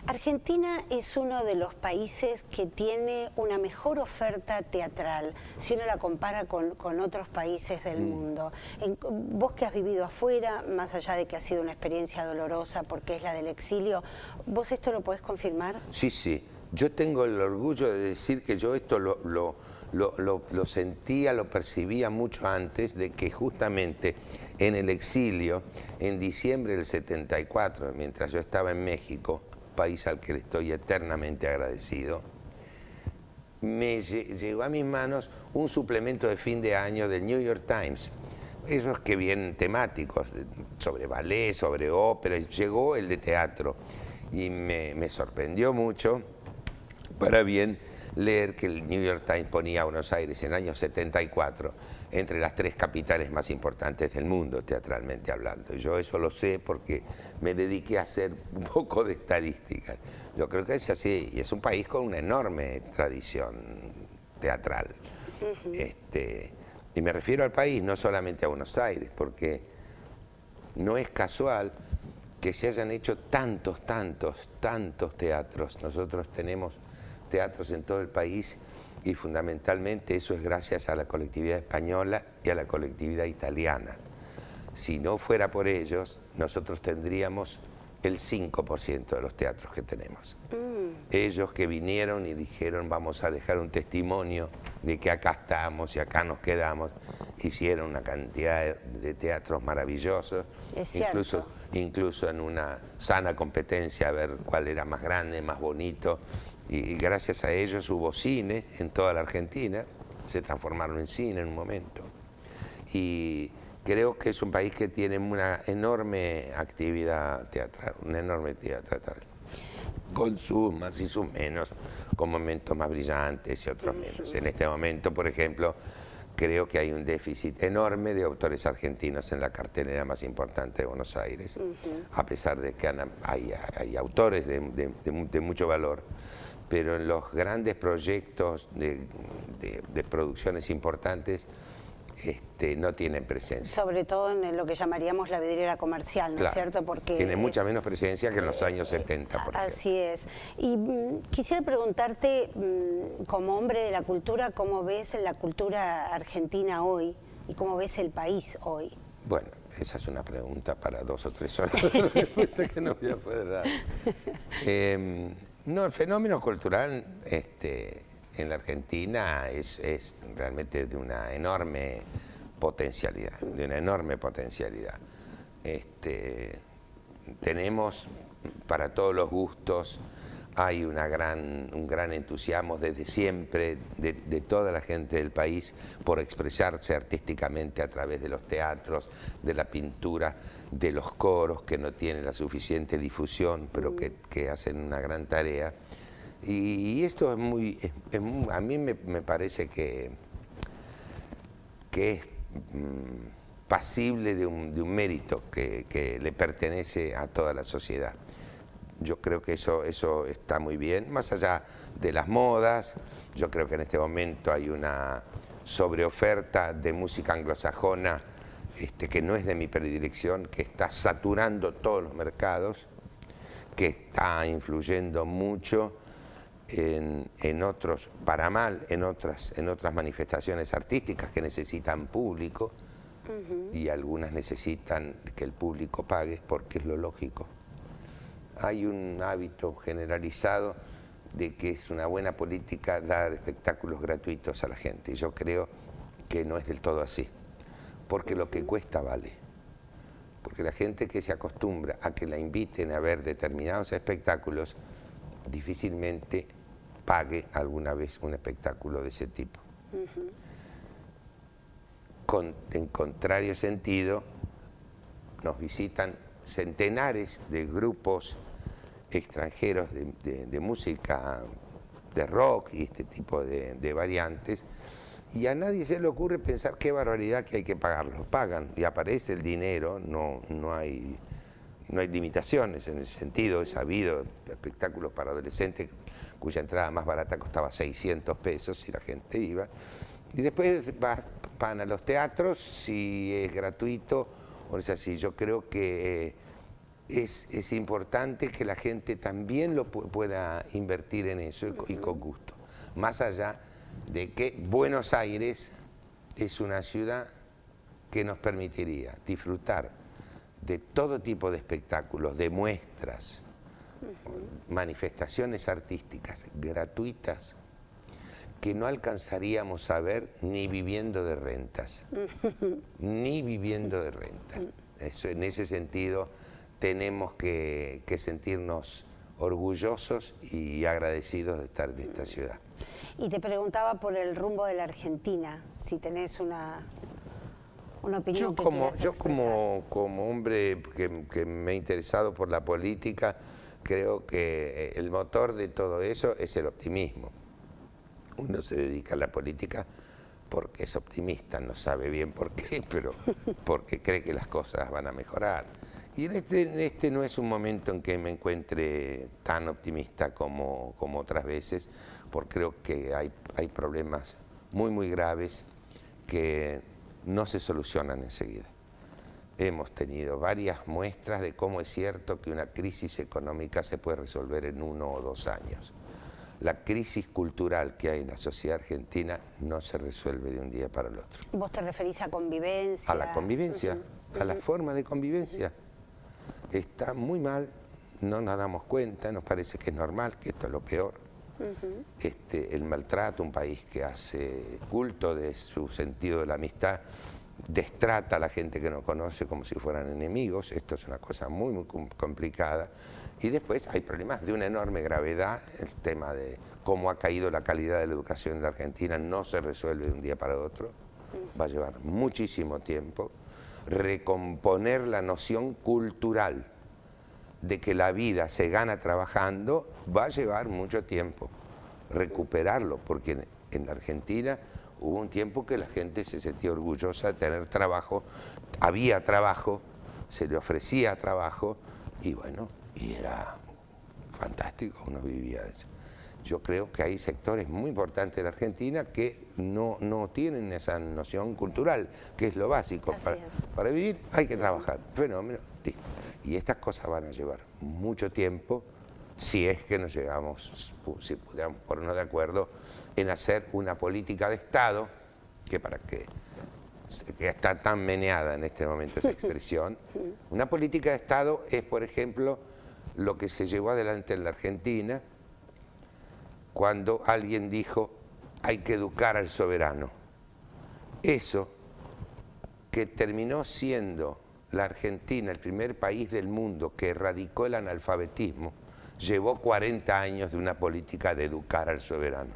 Argentina es uno de los países que tiene una mejor oferta teatral, si uno la compara con otros países del mundo. Vos que has vivido afuera, más allá de que ha sido una experiencia dolorosa porque es la del exilio, ¿vos esto lo podés confirmar? Sí, sí. Yo tengo el orgullo de decir que yo esto lo sentía, lo percibía mucho antes de que justamente en el exilio, en diciembre del 74, mientras yo estaba en México, país al que le estoy eternamente agradecido, me llegó a mis manos un suplemento de fin de año del New York Times, esos que vienen temáticos, sobre ballet, sobre ópera, llegó el de teatro y me sorprendió mucho, para bien, leer que el New York Times ponía a Buenos Aires en el año 74 entre las 3 capitales más importantes del mundo, teatralmente hablando. Y yo eso lo sé porque me dediqué a hacer un poco de estadísticas. Yo creo que es así, y es un país con una enorme tradición teatral. Y me refiero al país, no solamente a Buenos Aires, porque no es casual que se hayan hecho tantos teatros. Nosotros tenemos teatros en todo el país y fundamentalmente eso es gracias a la colectividad española y a la colectividad italiana. Si no fuera por ellos, nosotros tendríamos el 5% de los teatros que tenemos. Ellos que vinieron y dijeron vamos a dejar un testimonio de que acá estamos y acá nos quedamos, hicieron una cantidad de teatros maravillosos, incluso en una sana competencia a ver cuál era más grande, más bonito. Y gracias a ellos hubo cine en toda la Argentina, se transformaron en cine en un momento. Y creo que es un país que tiene una enorme actividad teatral, con sus más y sus menos, con momentos más brillantes y otros menos. En este momento, por ejemplo, creo que hay un déficit enorme de autores argentinos en la cartelera más importante de Buenos Aires, a pesar de que hay autores de mucho valor. Pero en los grandes proyectos de producciones importantes no tienen presencia. Sobre todo en lo que llamaríamos la vidriera comercial, ¿no es cierto? Porque tiene mucha menos presencia que en los años 70, por ejemplo. Así es. Y quisiera preguntarte, como hombre de la cultura, ¿cómo ves la cultura argentina hoy? ¿Y cómo ves el país hoy? Bueno, esa es una pregunta para 2 o 3 horas que no voy a poder dar. No, el fenómeno cultural en la Argentina es realmente de una enorme potencialidad, tenemos para todos los gustos, hay un gran entusiasmo desde siempre de toda la gente del país por expresarse artísticamente a través de los teatros, de la pintura, de los coros que no tienen la suficiente difusión, pero que hacen una gran tarea. Y esto a mí me parece que es pasible de un mérito que le pertenece a toda la sociedad. Yo creo que eso está muy bien, más allá de las modas. Yo creo que en este momento hay una sobreoferta de música anglosajona que no es de mi predilección, que está saturando todos los mercados, que está influyendo mucho en otros, para mal, en otras manifestaciones artísticas que necesitan público, y algunas necesitan que el público pague porque es lo lógico. Hay un hábito generalizado de que es una buena política dar espectáculos gratuitos a la gente, y yo creo que no es del todo así, porque lo que cuesta vale. Porque la gente que se acostumbra a que la inviten a ver determinados espectáculos, difícilmente pague alguna vez un espectáculo de ese tipo. En contrario sentido, nos visitan centenares de grupos extranjeros de música, de rock y este tipo de variantes, y a nadie se le ocurre pensar qué barbaridad que hay que pagarlos. Pagan y aparece el dinero, no hay limitaciones en ese sentido. He sabido espectáculos para adolescentes cuya entrada más barata costaba 600 pesos y la gente iba. Y después van a los teatros si es gratuito o es así. Yo creo que es importante que la gente también lo pueda invertir en eso y con gusto. Más allá de que Buenos Aires es una ciudad que nos permitiría disfrutar de todo tipo de espectáculos, de muestras, manifestaciones artísticas gratuitas que no alcanzaríamos a ver ni viviendo de rentas, ni viviendo de rentas. Eso, en ese sentido tenemos que sentirnos orgullosos y agradecidos de estar en esta ciudad. Y te preguntaba por el rumbo de la Argentina, si tenés una opinión que quieras expresar. Como hombre que me he interesado por la política, creo que el motor de todo eso es el optimismo. Uno se dedica a la política porque es optimista, no sabe bien por qué, pero porque cree que las cosas van a mejorar. Y en este no es un momento en que me encuentre tan optimista como otras veces, porque creo que hay problemas muy graves que no se solucionan enseguida. Hemos tenido varias muestras de cómo es cierto que una crisis económica se puede resolver en 1 o 2 años. La crisis cultural que hay en la sociedad argentina no se resuelve de un día para el otro. ¿Vos te referís a convivencia? A la convivencia, a la forma de convivencia. Está muy mal, no nos damos cuenta, nos parece que es normal, que esto es lo peor. El maltrato, un país que hace culto de su sentido de la amistad, destrata a la gente que no conoce como si fueran enemigos. Esto es una cosa muy complicada. Y después hay problemas de una enorme gravedad. El tema de cómo ha caído la calidad de la educación en la Argentina no se resuelve de un día para otro. Va a llevar muchísimo tiempo. Recomponer la noción cultural de que la vida se gana trabajando va a llevar mucho tiempo. Recuperarlo, porque en la Argentina hubo un tiempo que la gente se sentía orgullosa de tener trabajo, había trabajo, se le ofrecía trabajo y bueno, y era fantástico, uno vivía de eso. Yo creo que hay sectores muy importantes de la Argentina que no tienen esa noción cultural, que es lo básico. Para vivir hay que trabajar. Fenómeno. Y estas cosas van a llevar mucho tiempo si es que nos llegamos, si pudiéramos ponernos de acuerdo en hacer una política de Estado, que está tan meneada en este momento esa expresión. Una política de Estado es, por ejemplo, lo que se llevó adelante en la Argentina cuando alguien dijo hay que educar al soberano. Eso, que terminó siendo la Argentina el primer país del mundo que erradicó el analfabetismo, llevó 40 años de una política de educar al soberano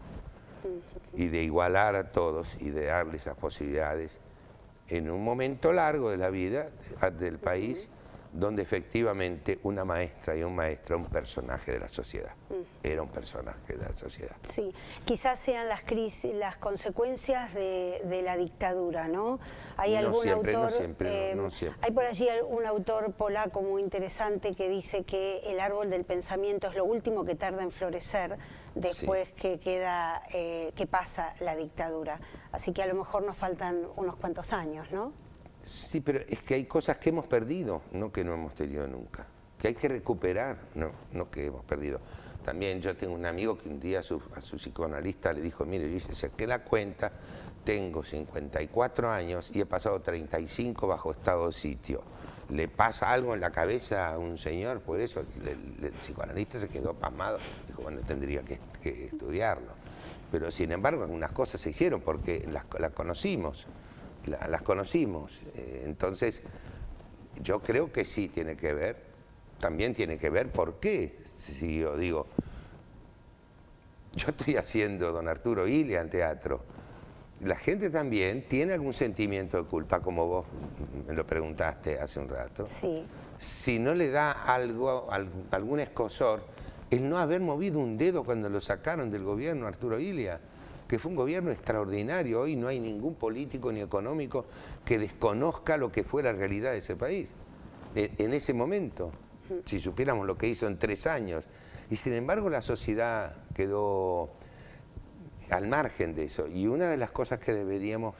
y de igualar a todos y de darle esas posibilidades en un momento largo de la vida del país, donde efectivamente una maestra y un maestro, un personaje de la sociedad. Era un personaje de la sociedad. Sí, quizás sean las crisis, las consecuencias de la dictadura, ¿no? Hay algún autor, no siempre. Hay por allí un autor polaco muy interesante que dice que el árbol del pensamiento es lo último que tarda en florecer después que pasa la dictadura. Así que a lo mejor nos faltan unos cuantos años, ¿no? Sí, pero es que hay cosas que hemos perdido, no que no hemos tenido nunca, que hay que recuperar, no que hemos perdido. También yo tengo un amigo que un día a su psicoanalista le dijo, mire, yo saqué la cuenta, tengo 54 años y he pasado 35 bajo estado de sitio. ¿Le pasa algo en la cabeza a un señor? Por eso el psicoanalista se quedó pasmado, dijo, bueno, tendría que estudiarlo. Pero sin embargo algunas cosas se hicieron porque las conocimos. Las conocimos, entonces yo creo que sí tiene que ver, también tiene que ver por qué, si yo digo, yo estoy haciendo Don Arturo Illia en teatro, la gente también tiene algún sentimiento de culpa, como vos me lo preguntaste hace un rato, sí. Si no le da algún escozor, el no haber movido un dedo cuando lo sacaron del gobierno Arturo Illia, que fue un gobierno extraordinario. Hoy no hay ningún político ni económico que desconozca lo que fue la realidad de ese país en ese momento, si supiéramos lo que hizo en 3 años. Y sin embargo la sociedad quedó al margen de eso. Y una de las cosas que deberíamos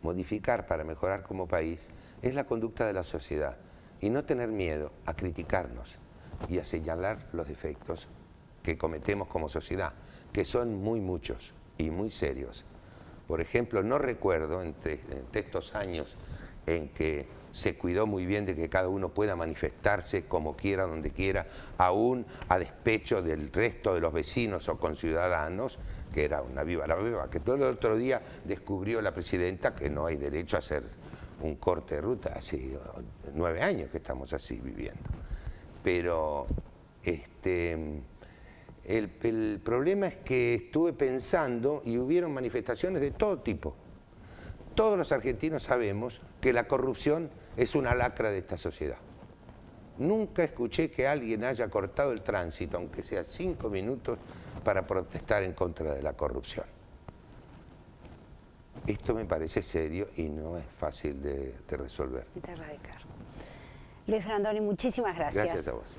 modificar para mejorar como país es la conducta de la sociedad. y no tener miedo a criticarnos y a señalar los defectos que cometemos como sociedad, que son muy muchos y muy serios. Por ejemplo, no recuerdo entre estos años en que se cuidó muy bien de que cada uno pueda manifestarse como quiera, donde quiera, aún a despecho del resto de los vecinos o conciudadanos, que era una viva la viva, que todo el otro día descubrió la presidenta que no hay derecho a hacer un corte de ruta. Hace 9 años que estamos así viviendo. Pero el problema es que estuve pensando y hubieron manifestaciones de todo tipo. Todos los argentinos sabemos que la corrupción es una lacra de esta sociedad. Nunca escuché que alguien haya cortado el tránsito, aunque sea 5 minutos, para protestar en contra de la corrupción. Esto me parece serio y no es fácil de resolver. De erradicar. Luis Brandoni, muchísimas gracias. Gracias a vos.